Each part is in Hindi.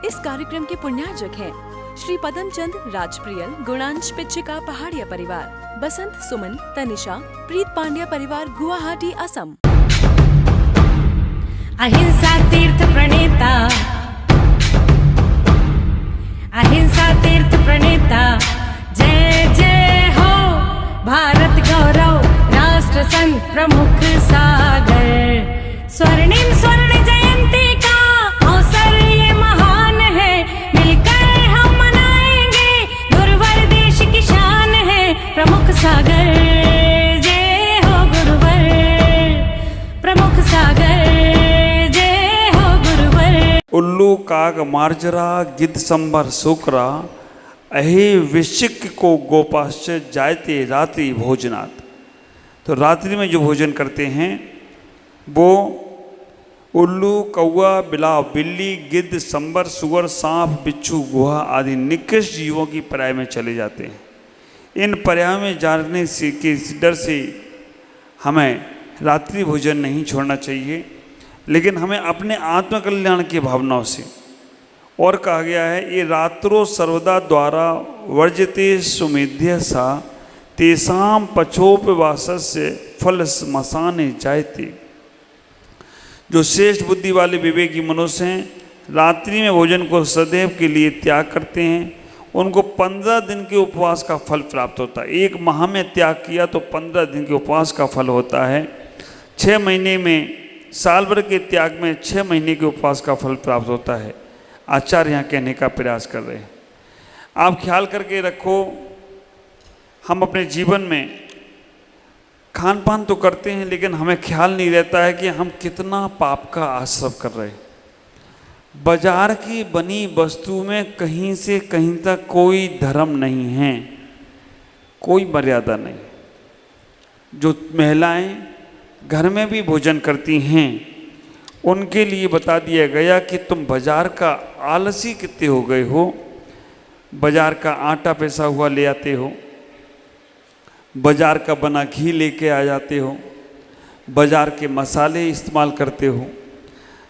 इस कार्यक्रम के पुण्यार्जक हैं श्री पदमचंद राजप्रियल गुणांश पिच्छिका पहाड़िया परिवार, बसंत सुमन तनिषा प्रीत पांड्या परिवार गुवाहाटी असम। अहिंसा तीर्थ प्रणेता, अहिंसा तीर्थ प्रणेता, जय जय हो भारत गौरव राष्ट्र संत प्रमुख सागर। स्वर्णिम स्वर्ण जयंती का अवसर ये महान है, मिलकर हम मनाएंगे गुरुवर देश की शान है प्रमुख सागर। जय हो गुरुवर प्रमुख सागर, जय हो गुरुवर। उल्लू काग मार्जरा गिद्ध संबर सुकरा, अहे विशिक को गोपाश्च जायते रात्रि भोजनात्। तो रात्रि में जो भोजन करते हैं वो उल्लू, कौआ, बिलाव, बिल्ली, गिद्ध, संबर, सुअर, सांप, बिच्छू, गुहा आदि निकृष्ट जीवों की पर्याय में चले जाते हैं। इन पर्याय में जाने से के डर से हमें रात्रि भोजन नहीं छोड़ना चाहिए, लेकिन हमें अपने आत्मकल्याण की भावनाओं से। और कहा गया है, ये रात्रो सर्वदा द्वारा वर्जते सुमेध्य सा, तेसाम पचोपवासस्य फल स्मशाने जायते। जो श्रेष्ठ बुद्धि वाले विवेकी मनुष्य हैं रात्रि में भोजन को सदैव के लिए त्याग करते हैं, उनको 15 दिन के उपवास का फल प्राप्त होता है। 1 माह में त्याग किया तो 15 दिन के उपवास का फल होता है। 6 महीने में, साल भर के त्याग में 6 महीने के उपवास का फल प्राप्त होता है। आचार्य यहाँ कहने का प्रयास कर रहे हैं। आप ख्याल करके रखो, हम अपने जीवन में खान पान तो करते हैं, लेकिन हमें ख्याल नहीं रहता है कि हम कितना पाप का आश्रय कर रहे हैं। बाजार की बनी वस्तु में कहीं से कहीं तक कोई धर्म नहीं है, कोई मर्यादा नहीं। जो महिलाएं घर में भी भोजन करती हैं उनके लिए बता दिया गया कि तुम बाजार का आलसी कितने हो गए हो। बाजार का आटा पिसा हुआ ले आते हो, बाजार का बना घी लेके आ जाते हो, बाजार के मसाले इस्तेमाल करते हो।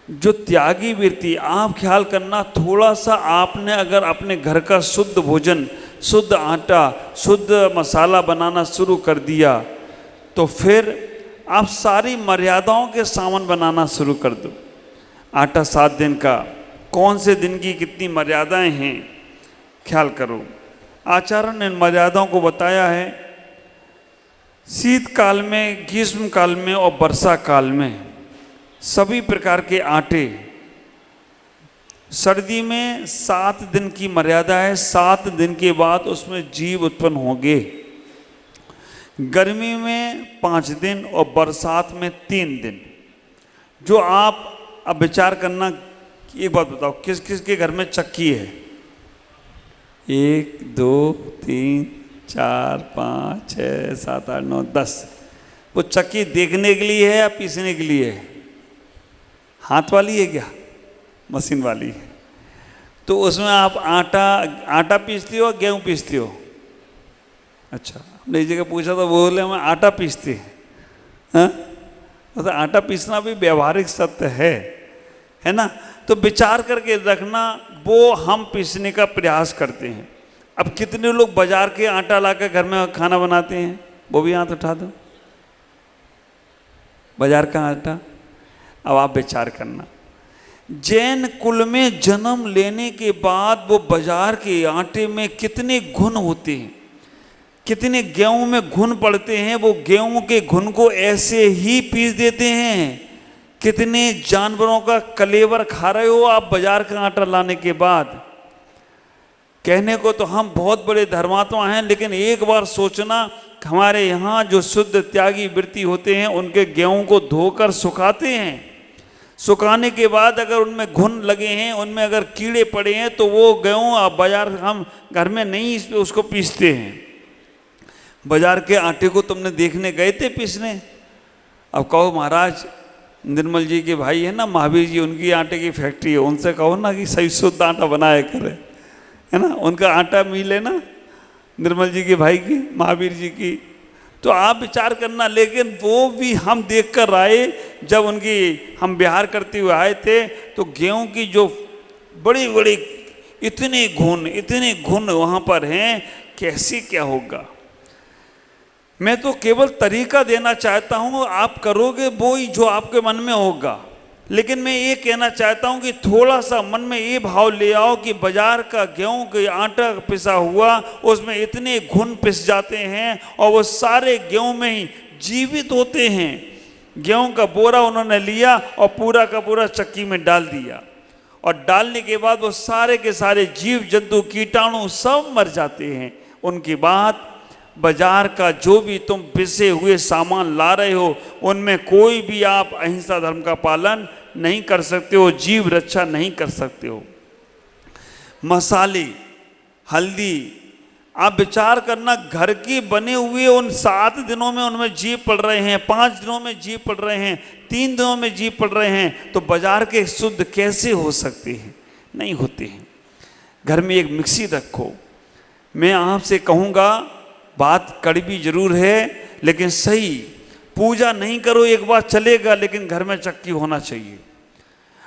जो त्यागी वृत्ति, आप ख्याल करना, थोड़ा सा आपने अगर अपने घर का शुद्ध भोजन, शुद्ध आटा, शुद्ध मसाला बनाना शुरू कर दिया तो फिर आप सारी मर्यादाओं के सामान बनाना शुरू कर दो। आटा 7 दिन का, कौन से दिन की कितनी मर्यादाएं हैं ख्याल करो। आचार्य ने मर्यादाओं को बताया है। शीतकाल में, ग्रीष्म काल में और वर्षा काल में सभी प्रकार के आटे। सर्दी में 7 दिन की मर्यादा है, 7 दिन के बाद उसमें जीव उत्पन्न होंगे। गर्मी में 5 दिन और बरसात में 3 दिन। जो आप अब विचार करना, एक बात बताओ, किस किस के घर में चक्की है? 1 2 3 4 5 6 7 8 9 10। वो चक्की देखने के लिए है या पीसने के लिए है? हाथ वाली है क्या? मशीन वाली है। तो उसमें आप आटा पीसते हो, गेहूँ पीसते हो? अच्छा, हमने एक जगह पूछा तो बोले हम आटा पीसते हैं। तो आटा पीसना भी व्यवहारिक सत्य है ना? तो विचार करके रखना, वो हम पीसने का प्रयास करते हैं। अब कितने लोग बाजार के आटा लाकर घर में खाना बनाते हैं? वो भी हाथ उठा दो। बाजार का आटा। अब आप विचार करना, जैन कुल में जन्म लेने के बाद वो बाजार के आटे में कितने गुण होते हैं, कितने गेहूं में घुन पड़ते हैं। वो गेहूं के घुन को ऐसे ही पीस देते हैं। कितने जानवरों का कलेवर खा रहे हो आप बाजार का आटा लाने के बाद। कहने को तो हम बहुत बड़े धर्मात्मा हैं, लेकिन एक बार सोचना, हमारे यहाँ जो शुद्ध त्यागी वृत्ति होते हैं उनके गेहूं को धोकर सुखाते हैं। सुखाने के बाद अगर उनमें घुन लगे हैं, उनमें अगर कीड़े पड़े हैं, तो वो गेहूं बाजार, हम घर में नहीं उसको पीसते हैं। बाजार के आटे को तुमने देखने गए थे पीसने? अब कहो महाराज, निर्मल जी के भाई है ना महावीर जी, उनकी आटे की फैक्ट्री है, उनसे कहो ना कि सही शुद्ध आटा बनाया करे, है ना? उनका आटा मिल है ना निर्मल जी के भाई की, महावीर जी की। तो आप विचार करना, लेकिन वो भी हम देख कर आए। जब उनकी हम बिहार करते हुए आए थे तो गेहूं की जो बड़ी बड़ी इतने गुण वहाँ पर हैं, कैसे क्या होगा। मैं तो केवल तरीका देना चाहता हूँ, आप करोगे वो ही जो आपके मन में होगा। लेकिन मैं ये कहना चाहता हूँ कि थोड़ा सा मन में ये भाव ले आओ कि बाजार का गेहूं का आटा पिसा हुआ, उसमें इतने घुन पिस जाते हैं और वो सारे गेहूं में ही जीवित होते हैं। गेहूं का बोरा उन्होंने लिया और पूरा का पूरा चक्की में डाल दिया, और डालने के बाद वो सारे के सारे जीव जंतु कीटाणु सब मर जाते हैं। उनकी बात, बाजार का जो भी तुम पिसे हुए सामान ला रहे हो, उनमें कोई भी आप अहिंसा धर्म का पालन नहीं कर सकते हो, जीव रक्षा नहीं कर सकते हो। मसाले, हल्दी, आप विचार करना, घर की बने हुए उन 7 दिनों में उनमें जीव पड़ रहे हैं, 5 दिनों में जीव पड़ रहे हैं, 3 दिनों में जीव पड़ रहे हैं, तो बाजार के शुद्ध कैसे हो सकते हैं? नहीं होते हैं। घर में एक मिक्सी रखो। मैं आपसे कहूँगा, बात कड़वी जरूर है लेकिन सही, पूजा नहीं करो एक बार चलेगा, लेकिन घर में चक्की होना चाहिए।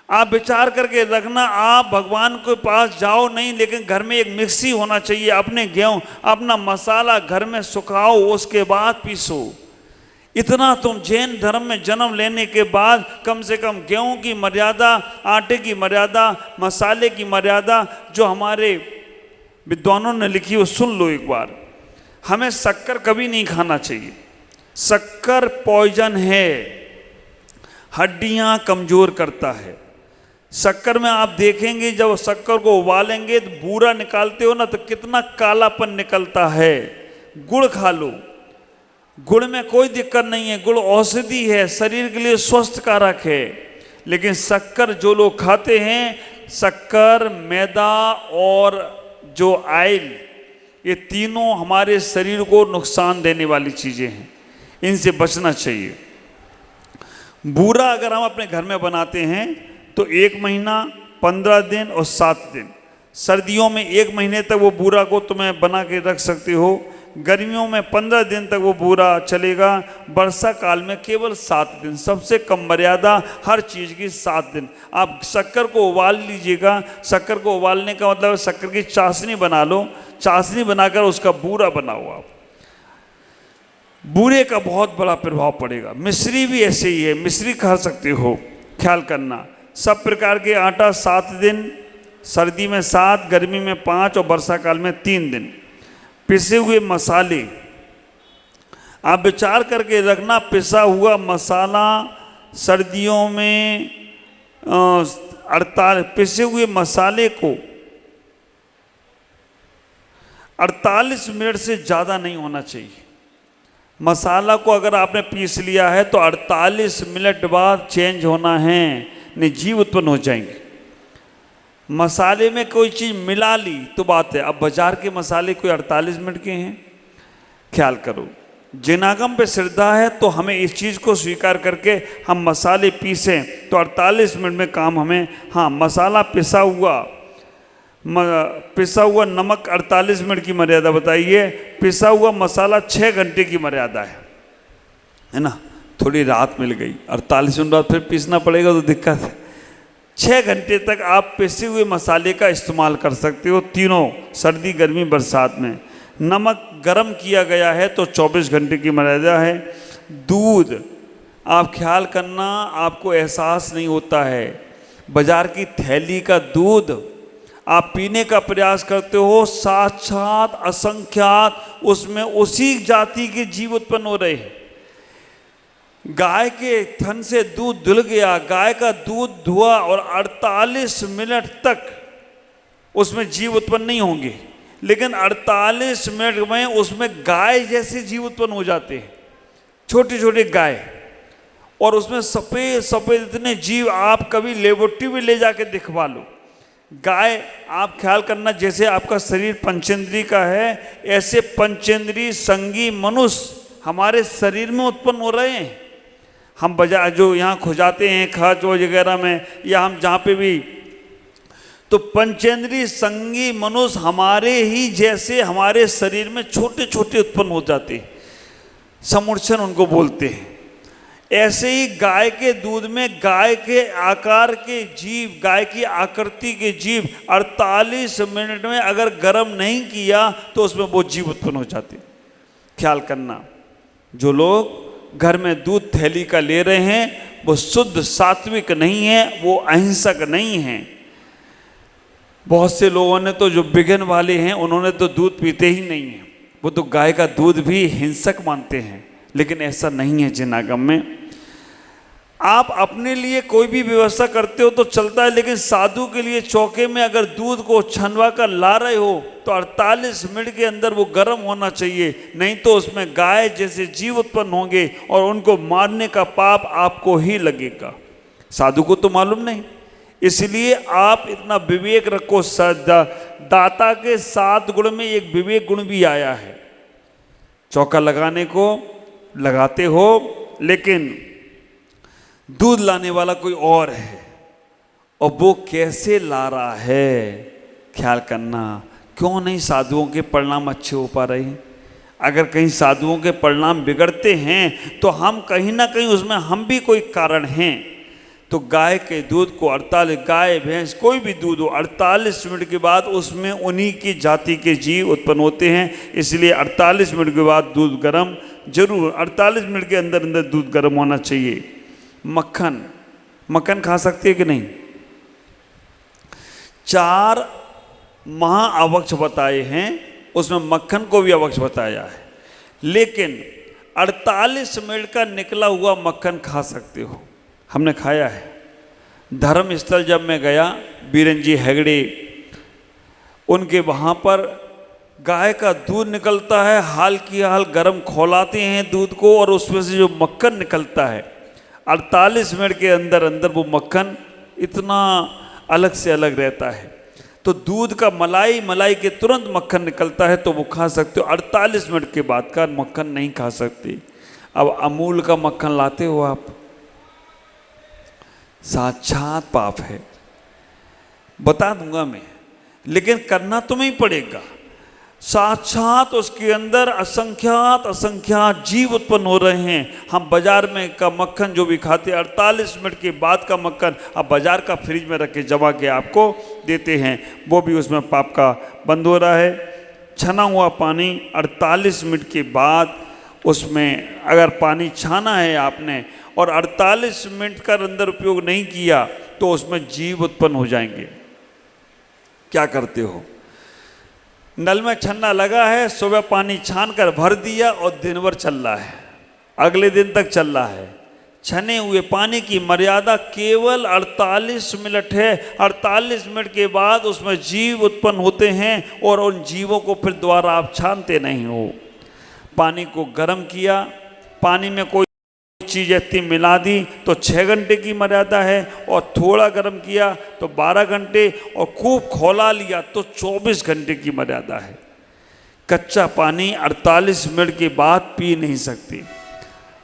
आप विचार करके रखना, आप भगवान के पास जाओ नहीं, लेकिन घर में एक मिक्सी होना चाहिए। अपने गेहूं, अपना मसाला घर में सुखाओ, उसके बाद पीसो। इतना तुम जैन धर्म में जन्म लेने के बाद कम से कम गेहूं की मर्यादा, आटे की मर्यादा, मसाले की मर्यादा जो हमारे विद्वानों ने लिखी वो सुन लो एक बार। हमें शक्कर कभी नहीं खाना चाहिए। शक्कर पॉइजन है, हड्डियां कमजोर करता है। शक्कर में आप देखेंगे, जब शक्कर को उबालेंगे तो बूरा निकालते हो ना, तो कितना कालापन निकलता है। गुड़ खा लो, गुड़ में कोई दिक्कत नहीं है, गुड़ औषधि है, शरीर के लिए स्वस्थ कारक है। लेकिन शक्कर जो लोग खाते हैं, शक्कर, मैदा और जो आयल, ये तीनों हमारे शरीर को नुकसान देने वाली चीज़ें हैं, इनसे बचना चाहिए। बूरा अगर हम अपने घर में बनाते हैं तो 1 महीना, 15 दिन और 7 दिन, सर्दियों में 1 महीने तक वो बूरा को तुम्हें बना के रख सकते हो। गर्मियों में 15 दिन तक वो बूरा चलेगा। वर्षा काल में केवल 7 दिन, सबसे कम मर्यादा हर चीज़ की 7 दिन। आप शक्कर को उबाल लीजिएगा। शक्कर को उबालने का मतलब शक्कर की चाशनी बना लो, चाशनी बनाकर उसका बूरा बनाओ। आप बूरे का बहुत बड़ा प्रभाव पड़ेगा। मिश्री भी ऐसे ही है, मिश्री खा सकते हो, ख्याल करना। सब प्रकार के आटा 7 दिन, सर्दी में 7, गर्मी में 5 और वर्षा काल में 3 दिन। पिसे हुए मसाले, आप विचार करके रखना, पिसा हुआ मसाला सर्दियों में 48, पिसे हुए मसाले को 48 मिनट से ज़्यादा नहीं होना चाहिए। मसाला को अगर आपने पीस लिया है तो 48 मिनट बाद चेंज होना है, नहीं जीव उत्पन्न हो जाएंगे। मसाले में कोई चीज़ मिला ली तो बात है। अब बाजार के मसाले कोई 48 मिनट के हैं, ख्याल करो। जिनागम पे श्रद्धा है तो हमें इस चीज़ को स्वीकार करके हम मसाले पीसें तो 48 मिनट में काम हमें। हाँ, मसाला पिसा हुआ नमक 48 मिनट की मर्यादा बताइए। पिसा हुआ मसाला 6 घंटे की मर्यादा है ना। थोड़ी राहत मिल गई, 48 मिनट बाद फिर पीसना पड़ेगा तो दिक्कत है। 6 घंटे तक आप पिसे हुए मसाले का इस्तेमाल कर सकते हो, तीनों, सर्दी, गर्मी, बरसात में। नमक गर्म किया गया है तो 24 घंटे की मर्यादा है। दूध, आप ख्याल करना, आपको एहसास नहीं होता है, बाजार की थैली का दूध आप पीने का प्रयास करते हो, साक्षात असंख्यात उसमें उसी जाति के जीव उत्पन्न हो रहे हैं। गाय के थन से दूध धुल गया, गाय का दूध धुआ और 48 मिनट तक उसमें जीव उत्पन्न नहीं होंगे, लेकिन 48 मिनट में उसमें गाय जैसे जीव उत्पन्न हो जाते हैं, छोटे छोटे गाय, और उसमें सफ़ेद सफ़ेद इतने जीव। आप कभी लेबोरेटरी में ले जाके दिखवा लो। गाय, आप ख्याल करना, जैसे आपका शरीर पंचेंद्री का है, ऐसे पंचेंद्री संगी मनुष्य हमारे शरीर में उत्पन्न हो रहे हैं। हम बाजार जो यहाँ खुजाते हैं खाज वगैरह में, या हम जहाँ पे भी, तो पंचेंद्री संगी मनुष्य हमारे ही जैसे हमारे शरीर में छोटे छोटे उत्पन्न हो जाते हैं। समूर्छन उनको बोलते हैं। ऐसे ही गाय के दूध में गाय के आकार के जीव, गाय की आकृति के जीव 48 मिनट में अगर गर्म नहीं किया तो उसमें वो जीव उत्पन्न हो जाते। ख्याल करना, जो लोग घर में दूध थैली का ले रहे हैं वो शुद्ध सात्विक नहीं है, वो अहिंसक नहीं है। बहुत से लोगों ने तो, जो बिघन वाले हैं, उन्होंने तो दूध पीते ही नहीं है, वो तो गाय का दूध भी हिंसक मानते हैं। लेकिन ऐसा नहीं है जिन आगम में। आप अपने लिए कोई भी व्यवस्था करते हो तो चलता है, लेकिन साधु के लिए चौके में अगर दूध को छनवा कर ला रहे हो तो 48 मिनट के अंदर वो गर्म होना चाहिए, नहीं तो उसमें गाय जैसे जीव उत्पन्न होंगे और उनको मारने का पाप आपको ही लगेगा। साधु को तो मालूम नहीं, इसलिए आप इतना विवेक रखो। दाता के 7 गुण में एक विवेक गुण भी आया है। चौका लगाने को लगाते हो, लेकिन दूध लाने वाला कोई और है, और वो कैसे ला रहा है, ख्याल करना। क्यों नहीं साधुओं के परिणाम अच्छे हो पा रहे हैं? अगर कहीं साधुओं के परिणाम बिगड़ते हैं तो हम कहीं ना कहीं उसमें हम भी कोई कारण हैं। तो गाय के दूध को 48, गाय भैंस कोई भी दूध हो, 48 मिनट के बाद उसमें उन्हीं की जाति के जीव उत्पन्न होते हैं। इसलिए 48 मिनट के बाद दूध गर्म जरूर, 48 मिनट के अंदर अंदर दूध गर्म होना चाहिए। मक्खन खा सकते हैं कि नहीं? 4 महाअवक्ष बताए हैं, उसमें मक्खन को भी अवक्ष बताया है। लेकिन 48 मिनट का निकला हुआ मक्खन खा सकते हो, हमने खाया है। धर्म स्थल जब मैं गया, बीरन जी हेगड़े, उनके वहाँ पर गाय का दूध निकलता है, हाल की हाल गर्म खौलाते हैं दूध को, और उसमें से जो मक्खन निकलता है 48 मिनट के अंदर अंदर वो मक्खन इतना अलग से अलग रहता है। तो दूध का मलाई के तुरंत मक्खन निकलता है तो वो खा सकते हो। 48 मिनट के बाद का मक्खन नहीं खा सकते। अब अमूल का मक्खन लाते हो आप, साक्षात पाप है, बता दूंगा मैं, लेकिन करना तुम्हें ही पड़ेगा। साक्षात उसके अंदर असंख्यात जीव उत्पन्न हो रहे हैं। हम बाजार में का मक्खन जो भी खाते 48 मिनट के बाद का मक्खन अब बाजार का फ्रिज में रख के जमा के आपको देते हैं, वो भी उसमें पाप का बंद हो रहा है। छना हुआ पानी 48 मिनट के बाद, उसमें अगर पानी छाना है आपने और 48 मिनट का अंदर उपयोग नहीं किया तो उसमें जीव उत्पन्न हो जाएंगे। क्या करते हो? नल में छन्ना लगा है, सुबह पानी छान कर भर दिया और दिन भर चल रहा है, अगले दिन तक चल रहा है। छने हुए पानी की मर्यादा केवल 48 मिनट है। 48 मिनट के बाद उसमें जीव उत्पन्न होते हैं और उन जीवों को फिर दोबारा आप छानते नहीं हो। पानी को गर्म किया, पानी में कोई चीज़ इतनी मिला दी तो 6 घंटे की मर्यादा है, और थोड़ा गर्म किया तो 12 घंटे, और खूब खौला लिया तो 24 घंटे की मर्यादा है। कच्चा पानी 48 मिनट के बाद पी नहीं सकते।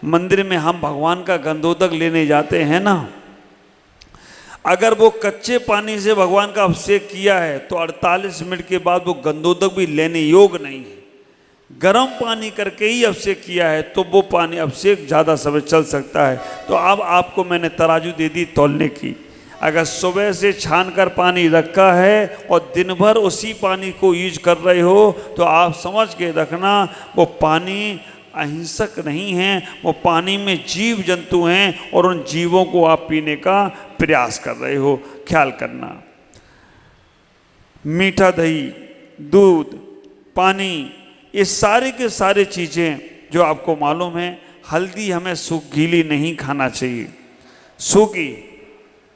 मंदिर में हम भगवान का गंधोदक लेने जाते हैं ना, अगर वो कच्चे पानी से भगवान का अभिषेक किया है तो 48 मिनट के बाद वो गंधोदक भी लेने योग्य नहीं है। गर्म पानी करके ही अभिषेक किया है तो वो पानी अभिषेक ज़्यादा समय चल सकता है। तो अब आपको मैंने तराजू दे दी तौलने की। अगर सुबह से छान कर पानी रखा है और दिन भर उसी पानी को यूज कर रहे हो तो आप समझ के रखना वो पानी अहिंसक नहीं है, वो पानी में जीव जंतु हैं और उन जीवों को आप पीने का प्रयास कर रहे हो। ख्याल करना। मीठा दही, दूध, पानी, ये सारी के सारी चीज़ें जो आपको मालूम है। हल्दी हमें गीली नहीं खाना चाहिए। सूखी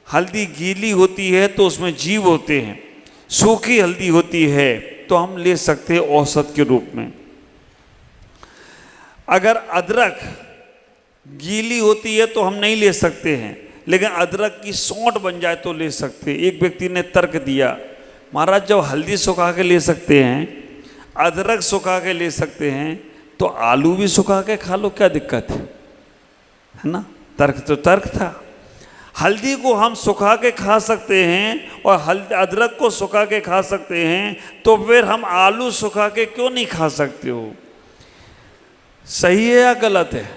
हल्दी गीली होती है तो उसमें जीव होते हैं, सूखी हल्दी होती है तो हम ले सकते हैं औषध के रूप में। अगर अदरक गीली होती है तो हम नहीं ले सकते हैं, लेकिन अदरक की सौंठ बन जाए तो ले सकते हैं। एक व्यक्ति ने तर्क दिया, महाराज जब हल्दी सुखा के ले सकते हैं, अदरक सुखा के ले सकते हैं, तो आलू भी सुखा के खा लो, क्या दिक्कत है ना? तर्क तो तर्क था। हल्दी को हम सुखा के खा सकते हैं और अदरक को सुखा के खा सकते हैं, तो फिर हम आलू सुखा के क्यों नहीं खा सकते हो? सही है या गलत है?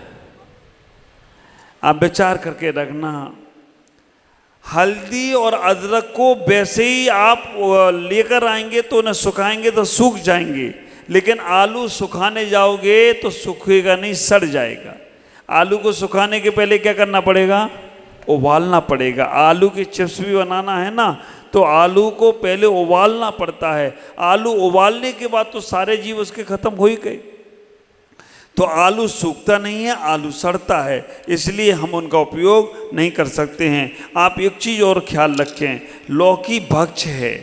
आप विचार करके रखना। हल्दी और अदरक को वैसे ही आप लेकर आएंगे तो उन्हें सुखाएंगे तो सूख जाएंगे, लेकिन आलू सुखाने जाओगे तो सूखेगा नहीं, सड़ जाएगा। आलू को सुखाने के पहले क्या करना पड़ेगा? उबालना पड़ेगा। आलू की चिप्स भी बनाना है ना, तो आलू को पहले उबालना पड़ता है। आलू उबालने के बाद तो सारे जीव उसके खत्म हो ही गए। तो आलू सूखता नहीं है, आलू सड़ता है, इसलिए हम उनका उपयोग नहीं कर सकते हैं। आप एक चीज़ और ख्याल रखें, लौकी भक्ष है,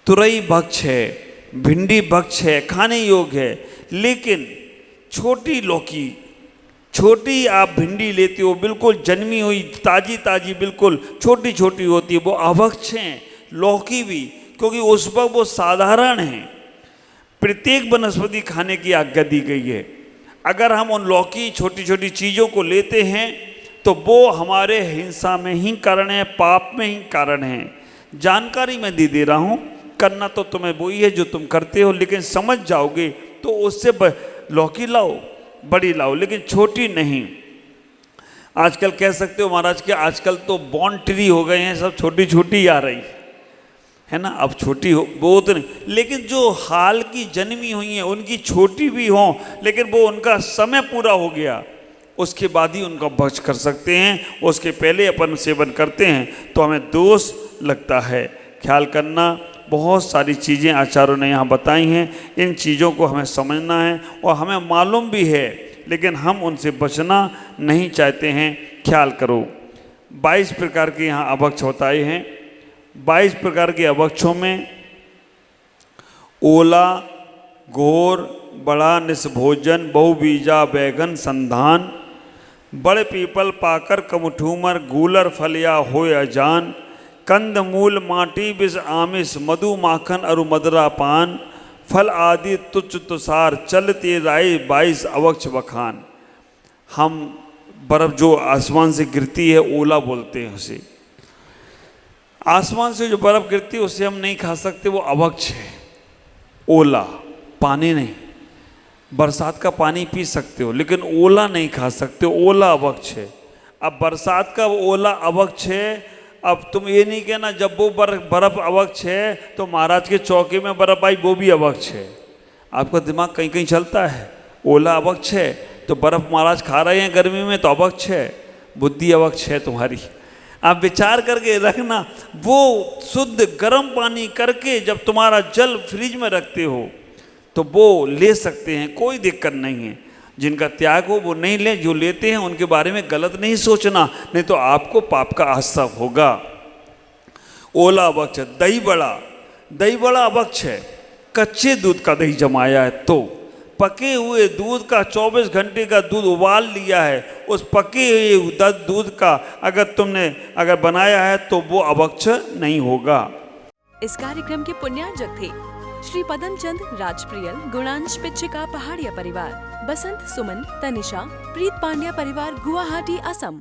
तुरई भक्ष है, भिंडी भक्ष है, खाने योग्य है, लेकिन छोटी लौकी, छोटी आप भिंडी लेते हो, बिल्कुल जन्मी हुई ताजी ताजी बिल्कुल छोटी छोटी होती है, वो अभक्ष हैं। लौकी भी, क्योंकि उस वक्त वो साधारण है। प्रत्येक वनस्पति खाने की आज्ञा दी गई है। अगर हम उन लौकी छोटी छोटी चीज़ों को लेते हैं तो वो हमारे हिंसा में ही कारण है, पाप में ही कारण है। जानकारी मैं दे रहा हूँ, करना तो तुम्हें वही है जो तुम करते हो, लेकिन समझ जाओगे तो उससे लौकी लाओ, बड़ी लाओ, लेकिन छोटी नहीं। आजकल कह सकते हो महाराज कि आजकल तो बॉन्ड ट्री हो गए हैं, सब छोटी छोटी आ रही है ना, अब छोटी हो वो तो नहीं, लेकिन जो हाल की जन्मी हुई हैं उनकी छोटी भी हों, लेकिन वो उनका समय पूरा हो गया, उसके बाद ही उनका भक्ष कर सकते हैं। उसके पहले अपन सेवन करते हैं तो हमें दोष लगता है। ख्याल करना, बहुत सारी चीज़ें आचार्यों ने यहाँ बताई हैं, इन चीज़ों को हमें समझना है और हमें मालूम भी है, लेकिन हम उनसे बचना नहीं चाहते हैं। ख्याल करो, 22 प्रकार के यहाँ अभक्ष बताए हैं। 22 प्रकार के अभक्षों में ओला, घोर, बड़ा निस्भोजन, बहुबीजा, बैगन, संधान, बड़े पीपल, पाकर, कमुठूमर, गूलर, फलिया, होय अजान, कंद मूल, माटी, विष, आमिष, मधु, माखन, अरु मदरा पान, फल आदि तुच्छ तुषार, चलते राय 22 अभक्ष बखान। हम बर्फ जो आसमान से गिरती है ओला बोलते हैं उसे। आसमान से जो बर्फ गिरती है उसे हम नहीं खा सकते, वो अभक्ष है। ओला, पानी नहीं, बरसात का पानी पी सकते हो लेकिन ओला नहीं खा सकते, ओला अभक्ष है। अब बरसात का ओला अभक्ष है। अब तुम ये नहीं कहना जब वो बर्फ अभक्ष है तो महाराज के चौके में बर्फ आई वो भी अभक्ष है। आपका दिमाग कहीं कहीं चलता है। ओला अभक्ष है तो बर्फ महाराज खा रहे हैं गर्मी में तो अभक्ष है, बुद्धि अभक्ष है तुम्हारी। आप विचार करके रखना, वो शुद्ध गर्म पानी करके जब तुम्हारा जल फ्रिज में रखते हो तो वो ले सकते हैं, कोई दिक्कत नहीं है। जिनका त्याग हो वो नहीं ले, जो लेते हैं उनके बारे में गलत नहीं सोचना, नहीं तो आपको पाप का आश्रय होगा। ओला अभक्ष है। दही बड़ा, दही बड़ा अभक्ष है। कच्चे दूध का दही जमाया है तो, पके हुए दूध का 24 घंटे का दूध उबाल लिया है, उस पके हुए दूध का अगर बनाया है तो वो अभक्ष नहीं होगा। इस कार्यक्रम के पुण्यार्जक थे श्री पदमचंद राजप्रियल, गुणांश पिच्छिका पहाड़िया परिवार, बसंत सुमन, तनिषा, प्रीत पांड्या परिवार, गुवाहाटी, असम।